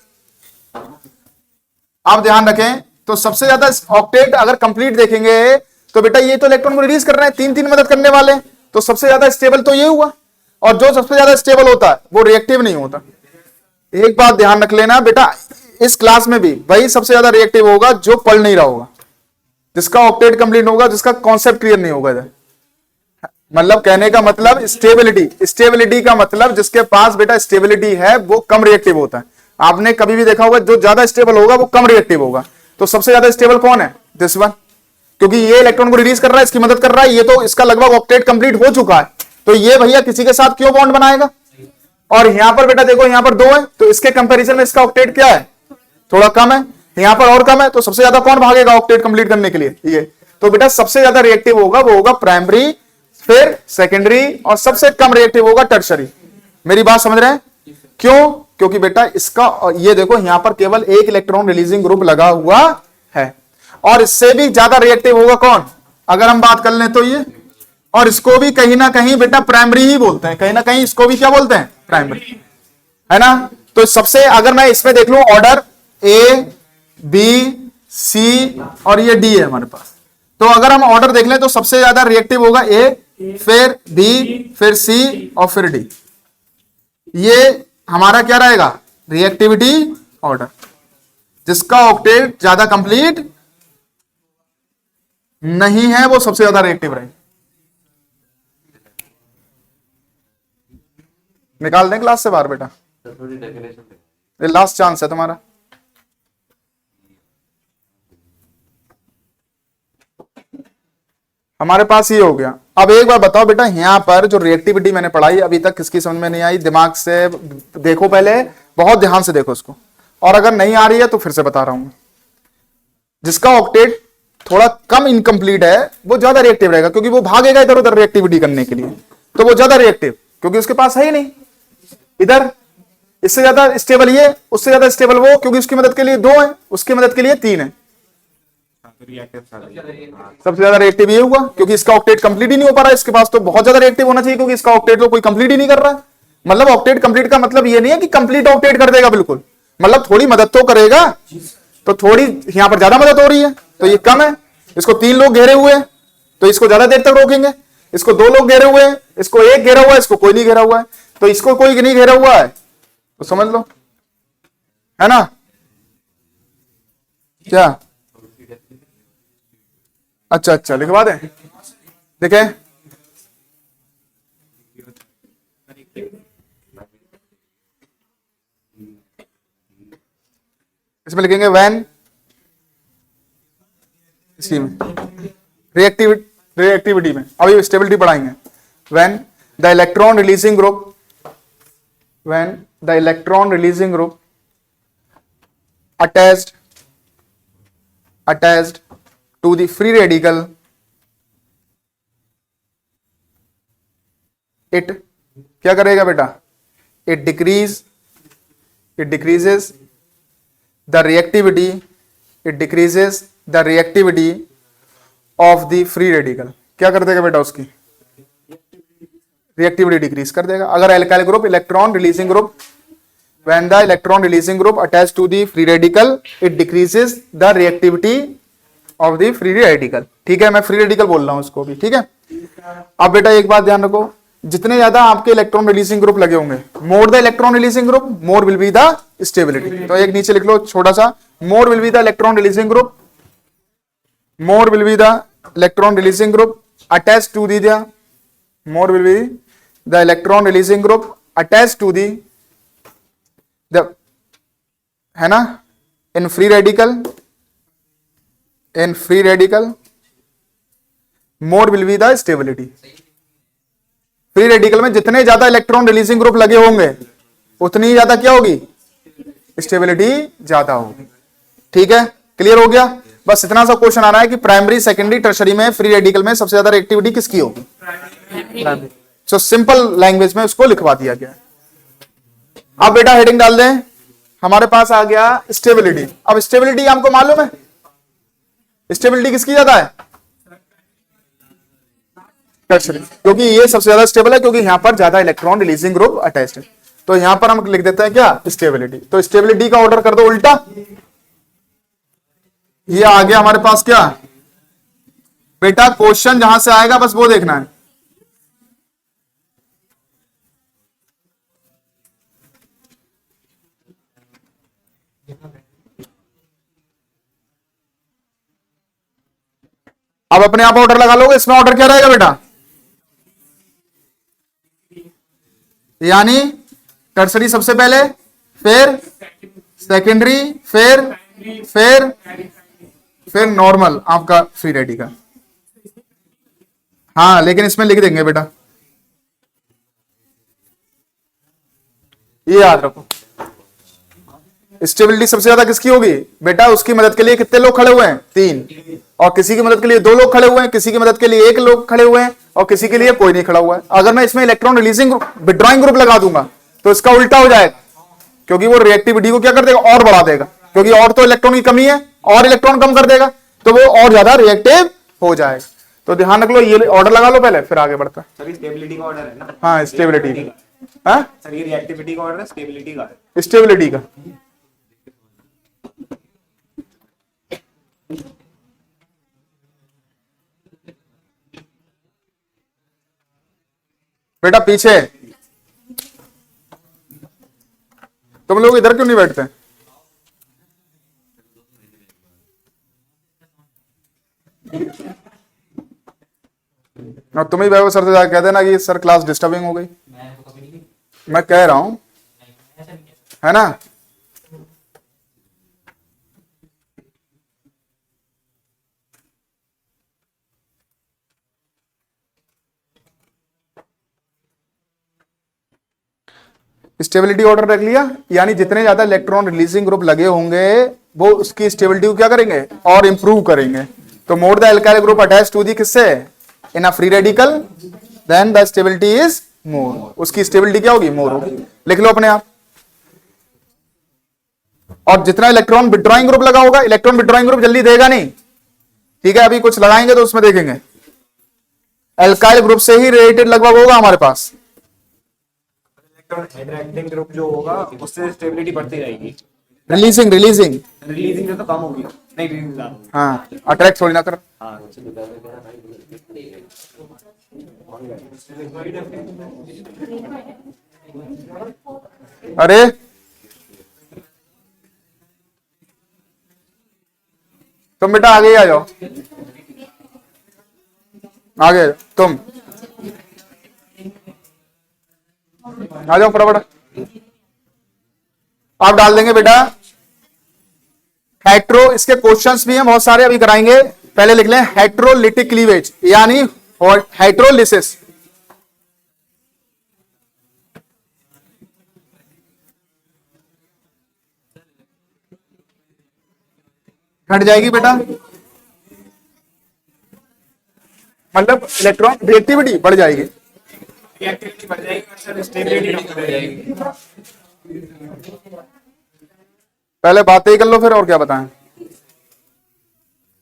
आप ध्यान रखें, तो सबसे ज्यादा ऑक्टेट अगर कंप्लीट देखेंगे तो बेटा ये तो इलेक्ट्रॉन को रिलीज कर रहे हैं, 3 मदद करने वाले, तो सबसे ज्यादा स्टेबल तो ये हुआ। और जो सबसे ज्यादा स्टेबल होता है वो रिएक्टिव नहीं होता। एक बात ध्यान रख लेना बेटा, इस क्लास में भी वही सबसे ज्यादा रिएक्टिव होगा जो पढ़ नहीं रहा होगा, जिसका ऑक्टेट कंप्लीट होगा, जिसका कॉन्सेप्ट क्लियर नहीं होगा। इधर मतलब कहने का मतलब स्टेबिलिटी, स्टेबिलिटी का मतलब जिसके पास बेटा स्टेबिलिटी है वो कम रिएक्टिव होता है। आपने कभी भी देखा होगा जो ज्यादा स्टेबल होगा वो कम रिएक्टिव होगा। तो सबसे ज्यादा स्टेबल कौन है, दिस वन, क्योंकि ये इलेक्ट्रॉन को रिलीज कर रहा है, इसकी मदद कर रहा है, ये तो इसका लगभग ऑक्टेट कंप्लीट हो चुका है। तो ये भैया किसी के साथ क्यों बॉन्ड बनाएगा। और यहां पर बेटा देखो, यहां पर 2 है, तो इसके कंपैरिजन में इसका ऑक्टेट क्या है, थोड़ा कम है, यहां पर और कम है। तो सबसे ज्यादा कौन भागेगा ऑक्टेट कंप्लीट करने के लिए, ये। तो बेटा सबसे ज्यादा रिएक्टिव होगा वो होगा प्राइमरी, फिर सेकेंडरी, और सबसे कम रिएक्टिव होगा टर्शरी। मेरी बात समझ रहे हैं, क्यों, क्योंकि बेटा इसका, ये देखो यहां पर केवल एक इलेक्ट्रॉन रिलीजिंग ग्रुप लगा हुआ है, और इससे भी ज्यादा रिएक्टिव होगा कौन, अगर हम बात कर लें तो ये। और इसको भी कहीं ना कहीं बेटा प्राइमरी ही बोलते हैं, कहीं ना कहीं इसको भी क्या बोलते हैं, प्राइमरी, है ना। तो सबसे, अगर मैं इसमें देख लूं ऑर्डर A B C और ये D है हमारे पास, तो अगर हम ऑर्डर देख लें तो सबसे ज्यादा रिएक्टिव होगा A, फिर B, फिर C और फिर D। ये हमारा क्या रहेगा, रिएक्टिविटी ऑर्डर, जिसका ऑक्टेट ज्यादा कंप्लीट नहीं है वो सबसे ज्यादा रिएक्टिव रहेगा। निकाल दें क्लास से बाहर बेटा, ये लास्ट चांस है तुम्हारा। हमारे पास ये हो गया। अब एक बार बताओ बेटा, यहां पर जो रिएक्टिविटी मैंने पढ़ाई अभी तक किसकी समझ में नहीं आई, दिमाग से देखो, पहले बहुत ध्यान से देखो इसको, और अगर नहीं आ रही है तो फिर से बता रहा हूं। जिसका ऑक्टेट थोड़ा कम इनकम्प्लीट है वो ज्यादा रिएक्टिव रहेगा, क्योंकि वो भागेगा इधर उधर रिएक्टिविटी करने के लिए, तो वो ज्यादा रिएक्टिव, क्योंकि उसके पास है ही नहीं इधर। इससे ज्यादा स्टेबल ये, उससे ज्यादा स्टेबल वो, क्योंकि उसकी मदद के लिए 2 है, उसकी मदद के लिए 3 है। सबसे ज्यादा रिएक्टिव ये हुआ क्योंकि इसका ऑक्टेट कंप्लीट ही नहीं हो पा रहा है। इसके पास तो बहुत ज्यादा रिएक्टिव होना चाहिए क्योंकि इसका ऑक्टेट तो कोई कंप्लीट ही नहीं कर रहा है। मतलब ऑक्टेट कंप्लीट का मतलब ये नहीं है कि कंप्लीट ऑक्टेट कर देगा बिल्कुल, मतलब थोड़ी मदद तो करेगा। तो थोड़ी यहां पर ज्यादा मदद हो रही है तो ये कम है। इसको 3 लोग घेरे हुए हैं तो इसको ज्यादा देर तक रोकेंगे। इसको 2 लोग घेरे हुए हैं, इसको 1 घेरा हुआ है, इसको कोई नहीं घेरा हुआ है। तो इसको कोई नहीं घेरा हुआ है तो समझ लो, है ना क्या? अच्छा लिखवा दें, देखें इसमें लिखेंगे व्हेन, इसी में रिएक्टिविटी में अभी स्टेबिलिटी पढ़ाएंगे। When the electron releasing group attached to the free radical, it क्या करेगा बेटा? It decreases the reactivity of the free radical। क्या कर देगा बेटा? उसकी रिएक्टिविटी डिक्रीज कर देगा। अगर alkyl group electron releasing group, when the electron releasing group attached to the free radical, it decreases the reactivity of the free radical। ठीक है, मैं फ्री रेडिकल बोल रहा हूं उसको भी, ठीक है। अब बेटा एक बात ध्यान रखो, जितने ज्यादा आपके इलेक्ट्रॉन रिलीजिंग ग्रुप लगे होंगे, more the electron releasing group more will be the stability. तो एक नीचे लिख लो छोटा सा, more will be the electron releasing group, more will be the electron releasing group attach to the, more will be the electron releasing group attach to the, है ना, in free radical more will be the stability. Free radical में जितने ज्यादा इलेक्ट्रॉन रिलीजिंग ग्रुप लगे होंगे उतनी ज्यादा क्या होगी? स्टेबिलिटी ज्यादा होगी। ठीक है, क्लियर हो गया? बस इतना सा क्वेश्चन आ रहा है कि प्राइमरी, सेकेंडरी, टर्शरी में फ्री रेडिकल में सबसे ज्यादा रिएक्टिविटी किसकी होगी? प्राइमरी। सो सिंपल लैंग्वेज में उसको लिखवा दिया गया। अब बेटा हेडिंग डाल दें, हमारे पास आ गया स्टेबिलिटी। अब स्टेबिलिटी हमको मालूम है, स्टेबिलिटी किसकी ज्यादा है? टर्शरी, क्योंकि ये सबसे ज्यादा स्टेबल है क्योंकि यहां पर ज्यादा इलेक्ट्रॉन रिलीजिंग ग्रुप अटैच्ड है। तो यहां पर हम लिख देते हैं क्या? स्टेबिलिटी। तो स्टेबिलिटी का ऑर्डर कर दो उल्टा, ये आ गया हमारे पास क्या बेटा? क्वेश्चन जहां से आएगा बस वो देखना है। अब अपने आप ऑर्डर लगा लोगे। इसमें ऑर्डर क्या रहेगा बेटा? यानी टर्सरी सबसे पहले, फिर सेकेंडरी, फिर नॉर्मल आपका फ्री रेडिकल। हाँ, लेकिन इसमें लिख देंगे बेटा, ये याद रखो। स्टेबिलिटी सबसे ज्यादा किसकी होगी बेटा? उसकी मदद के लिए कितने लोग खड़े हुए हैं? 3। और किसी की मदद के लिए 2 लोग खड़े हुए हैं, किसी की मदद के लिए 1 लोग खड़े हुए हैं, और किसी के लिए कोई नहीं खड़ा हुआ है। अगर मैं इसमें इलेक्ट्रॉन रिलीजिंग विड्रॉइंग ग्रुप लगा दूंगा तो इसका उल्टा हो जाएगा, क्योंकि वो रिएक्टिविटी को क्या कर देगा? और बढ़ा देगा, क्योंकि और तो इलेक्ट्रॉन की कमी है, और इलेक्ट्रॉन कम कर देगा तो वो और ज्यादा रिएक्टिव हो जाएगा। तो ध्यान रख लो, ये ऑर्डर लगा लो पहले, फिर आगे बढ़ता है। सर स्टेबिलिटी का ऑर्डर है ना? हाँ, स्टेबिलिटी का। हाँ सर, ये रिएक्टिविटी का ऑर्डर है, स्टेबिलिटी का है। स्टेबिलिटी का। बेटा पीछे, तुम लोग इधर क्यों नहीं बैठते? और तुम ही वैभव सर से जाकर कह देना कि सर क्लास डिस्टर्बिंग हो गई। मैं कह रहा हूं, है ना? स्टेबिलिटी ऑर्डर रख लिया, यानी जितने ज्यादा इलेक्ट्रॉन रिलीजिंग ग्रुप लगे होंगे वो उसकी स्टेबिलिटी को क्या करेंगे? और इंप्रूव करेंगे। तो more the alkyl group attach to the किससे? In a free radical, then the stability is more. उसकी स्टेबिलिटी क्या होगी? मोर होगी। लिख लो अपने आप। और जितना इलेक्ट्रॉन विड्रॉइंग ग्रुप लगा होगा, इलेक्ट्रॉन विड्रॉइंग ग्रुप जल्दी देगा नहीं, ठीक है, अभी कुछ लगाएंगे तो उसमें देखेंगे एल्काइल ग्रुप से ही रिलेटेड लगभग होगा हमारे पास। इलेक्ट्रॉन अट्रैक्टिंग ग्रुप जो होगा उससे स्टेबिलिटी बढ़ती रहेगी, रिलीजिंग रिलीजिंग रिलीजिंग तो कम होगी, नहीं रिलीजिंग ज्यादा होगी। हाँ, अट्रैक्ट थोड़ी ना कर। हाँ अरे तुम बेटा आगे ही आ जाओ, आगे तुम आ जाओ फटाफट। आप डाल देंगे बेटा हेट्रो, इसके क्वेश्चंस भी हैं बहुत सारे, अभी कराएंगे। पहले लिख लें हेट्रोलिटिक क्लीवेज यानी हेट्रोलिसिस। घट जाएगी बेटा, मतलब इलेक्ट्रॉन रिएक्टिविटी बढ़ जाएगी, रिएक्टिविटी बढ़ जाएगी और सर स्टेबिलिटी कम हो जाएगी। पहले बातें ही कर लो फिर और क्या बताएं।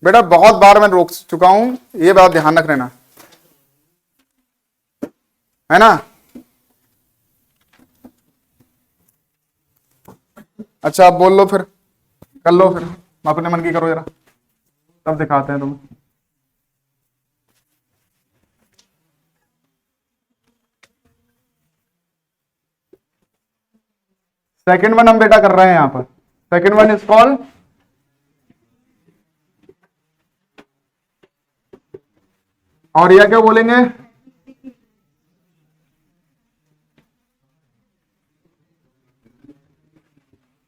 बेटा बहुत बार मैं रोक चुका हूं, ये बात ध्यान रख लेना, है ना। अच्छा आप बोल लो फिर, कर लो फिर, अपने मन की करो जरा, तब दिखाते हैं तुम्हें। सेकंड वन हम बेटा कर रहे हैं यहां पर। सेकंड वन इज कॉल्ड और यह क्या बोलेंगे,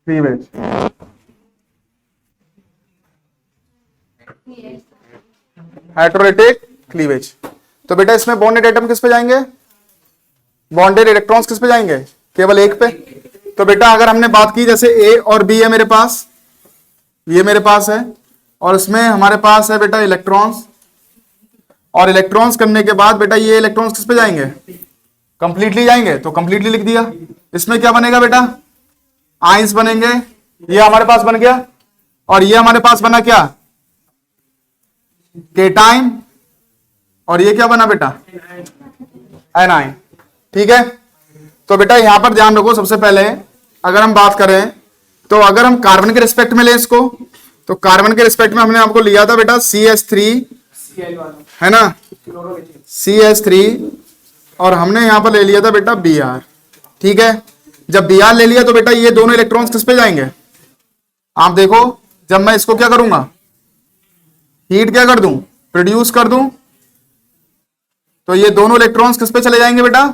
क्लीवेज। Hydrolytic cleavage. तो बेटा इसमें बॉन्डेड एटम किस पे जाएंगे, बॉन्डेड इलेक्ट्रॉन्स किस पे जाएंगे, केवल एक पे। तो बेटा अगर हमने बात की जैसे ए और बी है मेरे पास, ये मेरे पास है, और इसमें हमारे पास है बेटा इलेक्ट्रॉन्स, और इलेक्ट्रॉन्स करने के बाद बेटा ये इलेक्ट्रॉन्स किस पे जाएंगे, कंप्लीटली जाएंगे, तो कंप्लीटली लिख दिया। इसमें क्या बनेगा बेटा, आइंस बनेंगे, ये हमारे पास बन गया, और ये हमारे पास बना क्या, केटाइन, और ये क्या बना बेटा, एनाइन। ठीक है, तो बेटा यहां पर ध्यान रखो, सबसे पहले अगर हम बात करें तो अगर हम कार्बन के रिस्पेक्ट में लें इसको, तो कार्बन के रिस्पेक्ट में हमने आपको लिया था बेटा CH3, है ना, CH3, और हमने यहां पर ले लिया था बेटा Br। ठीक है, जब Br ले लिया तो बेटा ये दोनों इलेक्ट्रॉन्स किस पे जाएंगे, आप देखो, जब मैं इसको क्या करूंगा, हीट क्या कर दूं, प्रोड्यूस कर दूं, तो ये दोनों इलेक्ट्रॉन्स किस पे चले जाएंगे बेटा,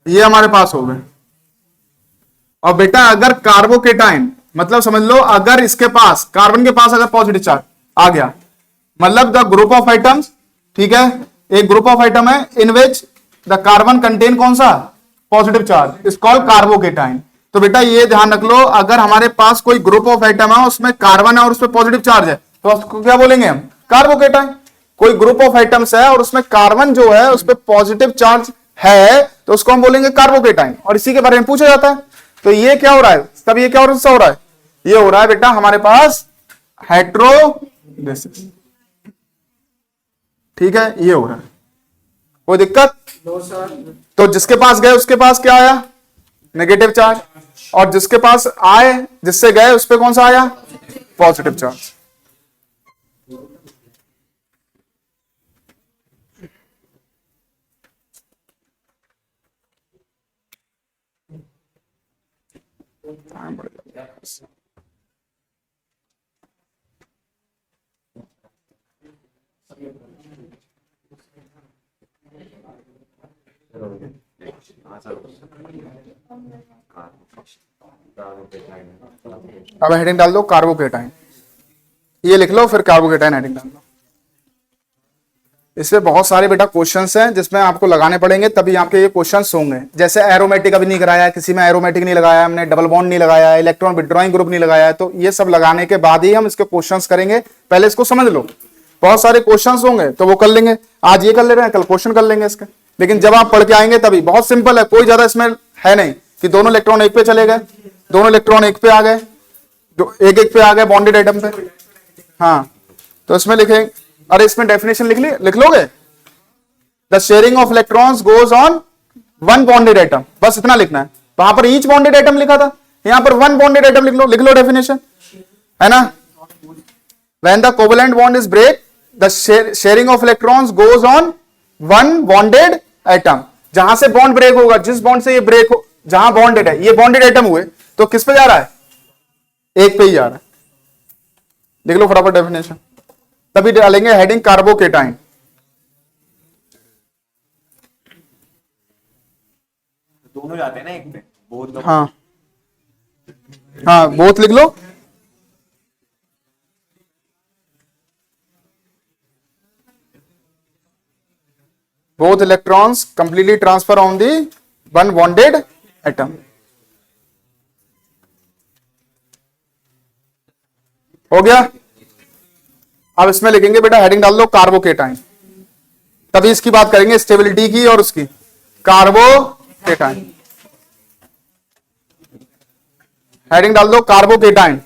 ये हमारे पास हो गए। और बेटा अगर कार्बोकेटाइन, मतलब समझ लो अगर इसके पास, कार्बन के पास अगर पॉजिटिव चार्ज आ गया, मतलब द ग्रुप ऑफ आइटम्स, ठीक है, एक ग्रुप ऑफ आइटम है इन विच द कार्बन कंटेन कौन सा, positive charge, is called carbocation. तो बेटा ये ध्यान रख लो, अगर हमारे पास कोई ग्रुप ऑफ आइटम है उसमें कार्बन है और उसमें पॉजिटिव चार्ज है, तो उसको क्या बोलेंगे हम, कार्बोकेटाइन। कोई ग्रुप ऑफ आइटम्स है और उसमें कार्बन जो है उस पर पॉजिटिव चार्ज है, तो उसको हम बोलेंगे कार्बोकेटाइन, और इसी के बारे में पूछा जाता है। तो ये क्या हो रहा है, तब ये क्या हो रहा है, ये हो रहा है बेटा हमारे पास हेट्रोलिसिस। ठीक है, ये हो रहा है, कोई दिक्कत, तो जिसके पास गए उसके पास क्या आया, नेगेटिव चार्ज, और जिसके पास आए, जिससे गए उस पर कौन सा आया, पॉजिटिव चार्ज। अब हेडिंग डाल दो कार्बोकेटाइन, ये लिख लो, फिर कार्बोकेटाइन हेडिंग डाल दो। इसमें बहुत सारे बेटा क्वेश्चंस हैं जिसमें आपको लगाने पड़ेंगे, तभी आपके ये क्वेश्चंस होंगे। जैसे एरोमेटिक अभी नहीं कराया, किसी में एरोमेटिक नहीं लगाया हमने, डबल बॉन्ड नहीं लगाया, इलेक्ट्रॉन विथड्रॉइंग ग्रुप नहीं लगाया, तो ये सब लगाने के बाद ही हम इसके क्वेश्चंस करेंगे। पहले इसको समझ लो, बहुत सारे क्वेश्चंस होंगे तो वो कर लेंगे, आज ये कर ले रहे हैं, कल क्वेश्चन कर लेंगे इसके। लेकिन जब आप पढ़ के आएंगे तभी, बहुत सिंपल है, कोई ज्यादा इसमें है नहीं, कि दोनों इलेक्ट्रॉन एक पे चले गए, दोनों इलेक्ट्रॉन एक पे आ गए, जो एक एक पे आ गए बॉन्डेड एटम पे। हाँ, तो इसमें लिखें, अरे इसमें डेफिनेशन लिख लोगे, the sharing of electrons goes on one bonded atom, बस इतना लिखना है। वहां पर ईच बॉन्डेड एटम लिखा था, यहां पर वन बॉन्डेड एटम लिख लो डेफिनेशन, है ना। When the covalent bond is break, the sharing of electrons goes on one bonded atom. जहां से बॉन्ड ब्रेक होगा, जिस बॉन्ड से ये ब्रेक हो, जहां बॉन्डेड है, ये बॉन्डेड एटम हुए, तो किस पे जा रहा है, एक पे ही जा रहा है। लिख लो फटाफट डेफिनेशन, तभी डालेंगे हेडिंग कार्बोकेटाइन। दोनों जाते हैं ना एक पे, बोथ। हाँ हाँ, बोथ लिख लो। Both electrons completely transfer on the one bonded atom. हो गया। अब इसमें लिखेंगे बेटा, हेडिंग डाल दो कार्बोकेटाइन, तभी इसकी बात करेंगे स्टेबिलिटी की और उसकी। कार्बोकेटाइन, हेडिंग डाल दो कार्बोकेटाइन।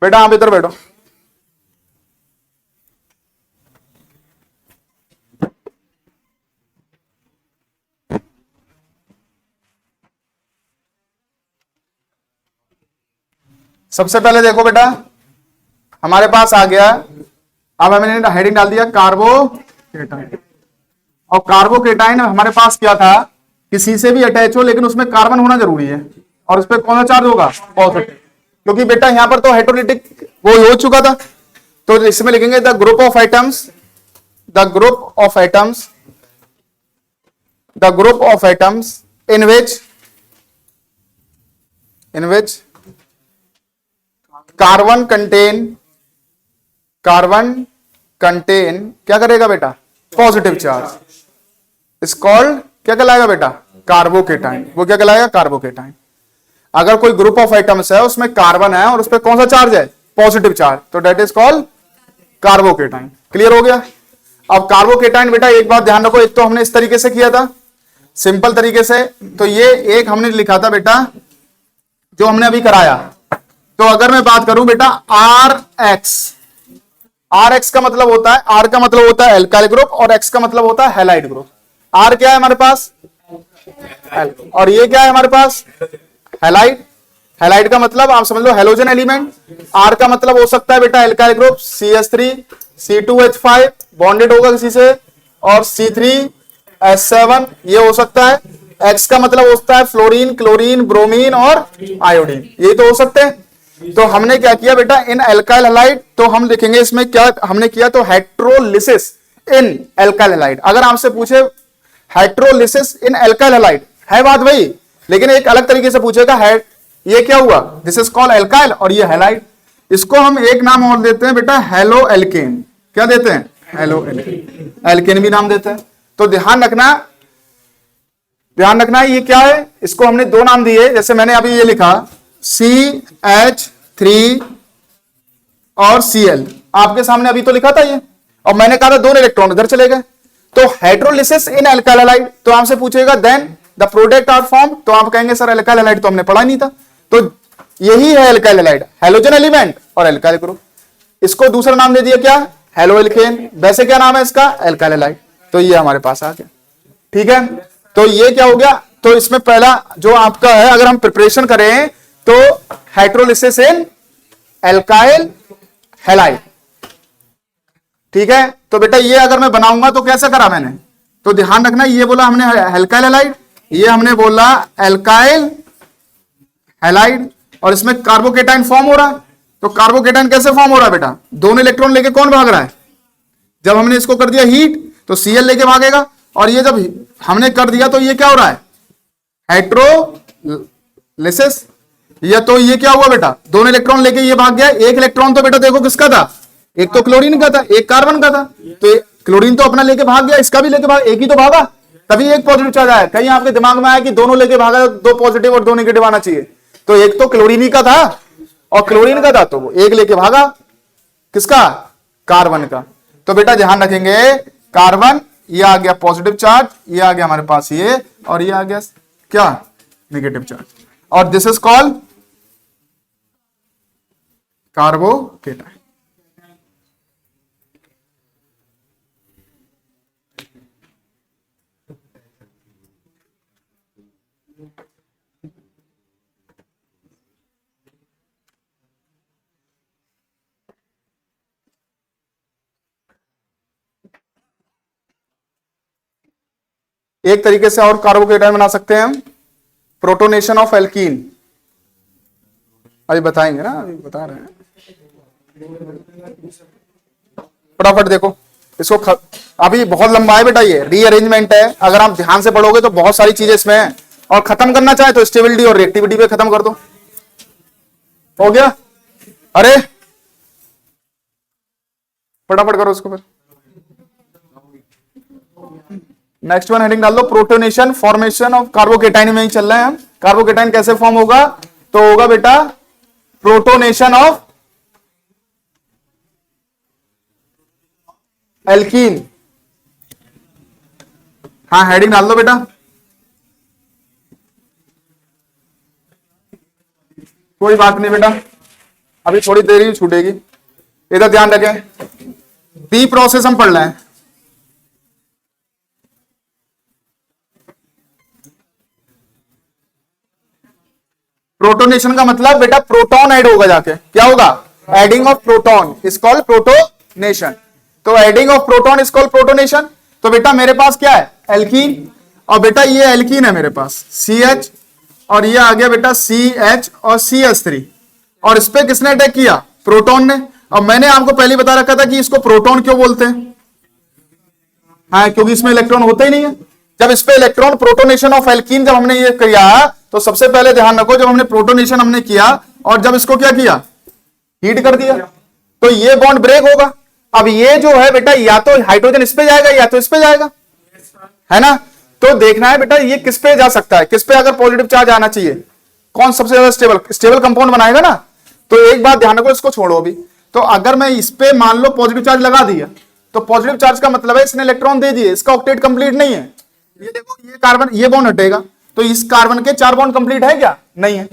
बेटा आप इधर बैठो। सबसे पहले देखो बेटा, हमारे पास आ गया, अब हमने हेडिंग डाल दिया कार्बोकेटाइन। और कार्बोकेटाइन हमारे पास क्या था कि सी से भी अटैच हो, लेकिन उसमें कार्बन होना जरूरी है, और उस पर कौन सा चार्ज होगा, पॉजिटिव, क्योंकि बेटा यहां पर तो हाइड्रोलिटिक वो हो चुका था। तो इसमें लिखेंगे the group of atoms, the group of atoms, the group of atoms in which carbon contain क्या करेगा बेटा, पॉजिटिव चार्ज, इज कॉल्ड क्या कहलाएगा बेटा, कार्बोकेटाइन। वो क्या कहलाएगा, कार्बोकेटाइन। अगर कोई ग्रुप ऑफ एटम्स है, उसमें कार्बन है और उस पर कौन सा चार्ज है, पॉजिटिव चार्ज, तो that is called carbocation. Clear हो गया। अब कार्बोकेटाइन बेटा एक बात ध्यान रखो, एक तो हमने इस तरीके से किया था सिंपल तरीके से, तो ये एक हमने लिखा था बेटा जो हमने अभी कराया। तो अगर मैं बात करूं बेटा आर एक्स का मतलब होता है, आर का मतलब होता है एल्काइल ग्रुप और एक्स का मतलब होता है हैलाइड ग्रुप। आर क्या है हमारे पास, और ये क्या है हमारे पास, हैलाइड। हैलाइड का मतलब आप समझ लो हेलोजन एलिमेंट। आर का मतलब हो सकता है बेटा alkyl group CH3 C2H5 bonded होगा किसी से, और C3H7 ये हो सकता है। एक्स का मतलब होता है फ्लोरीन, क्लोरीन, ब्रोमीन और आयोडीन, ये तो हो सकते हैं। तो हमने क्या किया बेटा, इन एल्काइल हैलाइड, तो हम लिखेंगे इसमें क्या हमने किया, तो हेट्रोलिसिस इन एल्काइल हैलाइड। अगर आपसे पूछे हेट्रोलिसिस इन एल्काइल हैलाइड, है बात वही, लेकिन एक अलग तरीके से पूछेगा, है ये क्या हुआ, दिस इज कॉल्ड एल्काइल और ये हैलाइड। इसको हम एक नाम और देते हैं बेटा, हेलो एल्केन। क्या देते हैं, हेलो एल्केन, एल्केन भी नाम देते हैं। तो ध्यान रखना ये क्या है, इसको हमने दो नाम दिए, जैसे मैंने अभी ये लिखा CH3 और Cl, आपके सामने अभी तो लिखा था ये, और मैंने कहा था दोनों इलेक्ट्रॉन इधर चले गए। तो हाइड्रोलिसिस इन एल्काइल हैलाइड, तो आपसे पूछेगा then the product are form, तो आप कहेंगे सर एल्काइल हैलाइड तो हमने पढ़ा नहीं था। तो यही है एल्काइल हैलाइड, हेलोजन एलिमेंट और एल्काइल ग्रुप। इसको दूसरा नाम दे दिया क्या, हेलो एल्केन। वैसे क्या नाम है इसका, एल्काइल हैलाइड। तो ये हमारे पास आ गया, ठीक है। तो ये क्या हो गया, तो इसमें पहला जो आपका है, अगर हम प्रिपरेशन करें तो हाइड्रोलिसिस इन एल्काइल हैलाइड, ठीक है। तो बेटा ये अगर मैं बनाऊंगा तो कैसे करा मैंने, तो ध्यान रखना, ये बोला हमने एल्काइल हैलाइड, ये हमने बोला एल्काइल हैलाइड, और इसमें कार्बोकेटाइन फॉर्म हो रहा है। तो कार्बोकेटाइन कैसे फॉर्म हो रहा है बेटा, दोनों इलेक्ट्रॉन लेके कौन भाग रहा है, जब हमने इसको कर दिया हीट तो Cl लेके भागेगा, और ये जब हमने कर दिया तो ये क्या हो रहा है, हाइड्रोलिसिस। ये तो ये क्या हुआ बेटा, दोनों इलेक्ट्रॉन लेके ये भाग गया। एक इलेक्ट्रॉन तो बेटा देखो किसका था, एक तो क्लोरीन का था, एक कार्बन का था। तो क्लोरीन तो अपना लेके भाग गया, इसका भी लेके भाग, एक ही तो भागा, तभी एक पॉजिटिव चार्ज आया। कहीं आपके दिमाग में आया कि दोनों लेके भागा, दो पॉजिटिव और दो नेगेटिव आना चाहिए, तो एक तो क्लोरीन ही का था और क्लोरीन का था, तो वो एक लेके भागा किसका, कार्बन का। तो बेटा ध्यान रखेंगे, कार्बन ये आ गया पॉजिटिव चार्ज, ये आ गया हमारे पास ये, और ये आ गया क्या, नेगेटिव चार्ज, और दिस इज कॉल्ड कार्बोकेटाइन। एक तरीके से और कार्बोकेटाइन बना सकते हैं हम, प्रोटोनेशन ऑफ एल्कीन। अभी बताएंगे ना, अभी बता रहे हैं, फटाफट देखो इसको अभी बहुत लंबा है बेटा, ये रीअरेंजमेंट है, अगर आप ध्यान से पढ़ोगे तो बहुत सारी चीजें इसमें हैं, और खत्म करना चाहे तो स्टेबिलिटी और रिएक्टिविटी पे खत्म कर दो, हो गया। अरे फटाफट करो उसको फिर। नेक्स्ट वन हेडिंग डाल दो, प्रोटोनेशन फॉर्मेशन ऑफ कार्बोकेटाइन में ही चल रहे हैं हम। कार्बोकेटाइन कैसे फॉर्म होगा, तो होगा बेटा प्रोटोनेशन ऑफ एल्कीन। हाँ हेडिंग डाल दो बेटा, कोई बात नहीं बेटा, अभी थोड़ी देर ही छूटेगी, इधर ध्यान रखें। बी प्रोसेस हम पढ़ रहे हैं, प्रोटोनेशन का मतलब बेटा प्रोटॉन ऐड होगा जाके, क्या होगा, adding of proton is called protonation. तो adding of proton is called protonation. तो बेटा मेरे पास क्या है, एल्कीन, और बेटा ये एल्कीन है मेरे पास CH, और ये आ गया बेटा CH और CH3, और इस पे किसने अटैक किया, प्रोटॉन ने। और मैंने आपको पहले बता रखा था कि इसको प्रोटॉन क्यों बोलते हैं, हाँ क्योंकि इसमें इलेक्ट्रॉन होते ही नहीं है। जब इस पे इलेक्ट्रॉन, प्रोटोनेशन ऑफ एल्कीन जब हमने ये किया, तो सबसे पहले ध्यान रखो, जब हमने प्रोटोनेशन हमने किया और जब इसको क्या किया, हीट कर दिया, तो ये बॉन्ड ब्रेक होगा। अब ये जो है बेटा, या तो हाइड्रोजन इस पे जाएगा या तो इस पे जाएगा, है ना। तो देखना है बेटा ये किस पे जा सकता है, किस पे अगर पॉजिटिव चार्ज आना चाहिए, कौन सबसे ज्यादा स्टेबल कंपाउंड बनाएगा ना। तो एक बात ध्यान रखो, इसको छोड़ो अभी। तो अगर मैं इस पे मान लो पॉजिटिव चार्ज लगा दिया, तो पॉजिटिव चार्ज का मतलब है इसने इलेक्ट्रॉन दे दिए, इसका ऑक्टेट कंप्लीट नहीं है। ये देखो ये कार्बन, ये बॉन्ड हटेगा, तो इस कार्बन के 4 बॉन्ड कंप्लीट है क्या, नहीं है।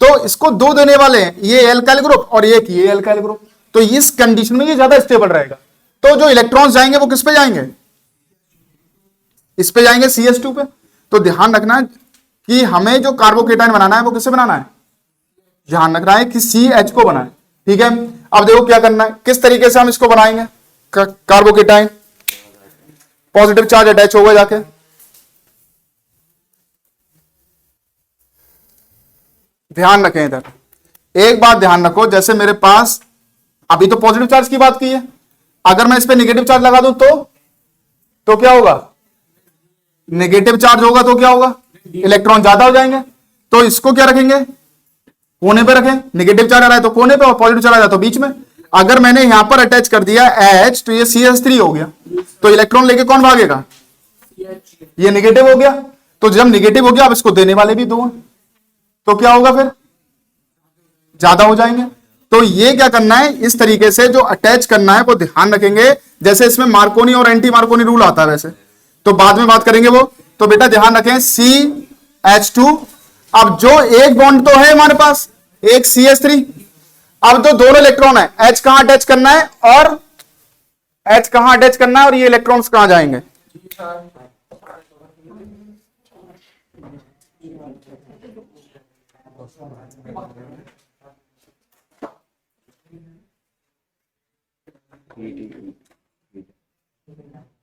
तो इसको 2 देने वाले हैं, ये एल्काइल ग्रुप और ये एल्काइल ग्रुप। तो इस कंडीशन में ये ज्यादा स्टेबल रहेगा। तो जो इलेक्ट्रॉन्स जाएंगे वो किस पे जाएंगे, इस पे जाएंगे CH2 पे। तो ध्यान रखना कि हमें जो कार्बोकेटाइन बनाना है वो किससे बनाना है, ध्यान रखना है कि CH को बनाए, ठीक है। अब देखो क्या करना है, किस तरीके से हम इसको बनाएंगे कार्बोकेटाइन, पॉजिटिव चार्ज अटैच होगा जाके, ध्यान रखें इधर एक बात ध्यान रखो, जैसे मेरे पास अभी तो पॉजिटिव चार्ज की बात की है, अगर मैं इस पे नेगेटिव चार्ज लगा दूं तो क्या होगा, नेगेटिव चार्ज होगा तो क्या होगा, इलेक्ट्रॉन ज्यादा हो जाएंगे। तो इसको क्या रखेंगे, कोने पे रखें, नेगेटिव चार्ज आ रहा है तो कोने पे और पॉजिटिव चार्ज आ रहा है तो बीच में। अगर मैंने यहां पर अटैच कर दिया H, तो ये CH3 हो गया, तो इलेक्ट्रॉन लेके कौन भागेगा, ये नेगेटिव हो गया। तो जब नेगेटिव हो गया, अब इसको देने वाले भी 2 हैं, तो क्या होगा, फिर ज्यादा हो जाएंगे। तो ये क्या करना है, इस तरीके से जो अटैच करना है वो ध्यान रखेंगे। जैसे इसमें मार्कोनी और एंटी मार्कोनी रूल आता है, वैसे तो बाद में बात करेंगे वो। तो बेटा ध्यान रखें CH2, अब जो एक बॉन्ड तो है हमारे पास, एक CH3, अब तो दोनों इलेक्ट्रॉन है, H कहां अटैच करना है और H कहां अटैच करना है, और ये इलेक्ट्रॉन्स कहां जाएंगे,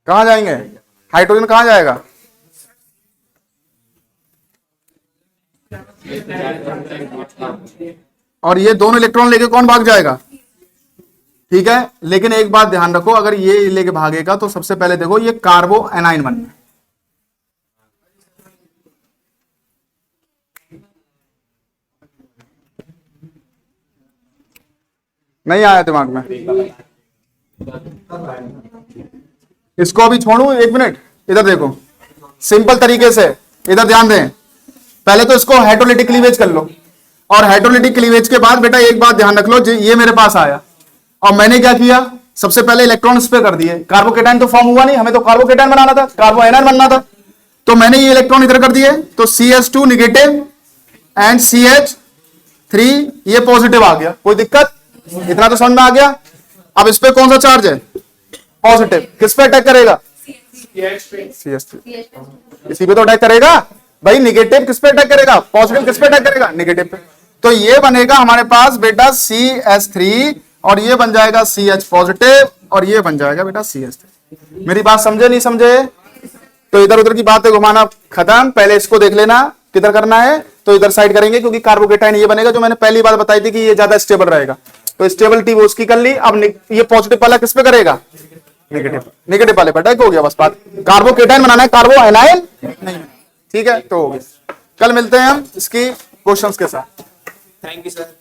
कहां जाएंगे, हाइड्रोजन कहां जाएगा, और ये दोनों इलेक्ट्रॉन लेके कौन भाग जाएगा, ठीक है। लेकिन एक बात ध्यान रखो, अगर ये लेके भागेगा तो सबसे पहले देखो ये कार्बो एनाइन बन, नहीं आया दिमाग में, इसको अभी छोड़ू 1 मिनट, इधर देखो सिंपल तरीके से, इधर ध्यान दें। पहले तो इसको हाइड्रोलिटिक क्लीवेज कर लो, और हाइड्रोलिटिक क्लीवेज के बाद बेटा एक बात ध्यान रख लो, ये मेरे पास आया और मैंने क्या किया, सबसे पहले इलेक्ट्रॉन इस पे कर दिए, कार्बोकेटाइन तो फॉर्म हुआ नहीं, हमें तो कार्बोकेटाइन बनाना था, कार्बो आयनाइन बनना था, तो मैंने ये इलेक्ट्रॉन इधर कर दिए, तो CH2 निगेटिव एंड CH3 ये पॉजिटिव आ गया, कोई दिक्कत? इतना तो समझ में आ गया। अब इस पे कौन सा चार्ज है? पॉजिटिव, किस पे अटैक करेगा? CH3, इसी पे तो अटैक करेगा भाई। निगेटिव किस पे अटैक करेगा? पॉजिटिव किस पे अटैक करेगा? निगेटिव पे। तो ये बनेगा हमारे पास बेटा CH3 और ये बन जाएगा CH पॉजिटिव और ये बन जाएगा बेटा CH3। मेरी बात समझे नहीं समझे? तो इधर उधर की बातें घुमाना खत्म, पहले इसको देख लेना किधर करना है, तो इधर साइड करेंगे क्योंकि कार्बोकेटाइन ये बनेगा जो मैंने पहली बार बताई थी कि ये ज्यादा स्टेबल रहेगा, तो स्टेबिलिटी वो उसकी कर ली। अब ये पॉजिटिव वाला किस पे करेगा? नेगेटिव, नेगेटिव वाले पे अटैक हो गया, बस बात। कार्बोकेटाइन बनाना है, कार्बो आयनाइन नहीं, ठीक है, तो हो गया। कल मिलते हैं हम इसकी क्वेश्चंस के साथ। Thank you sir.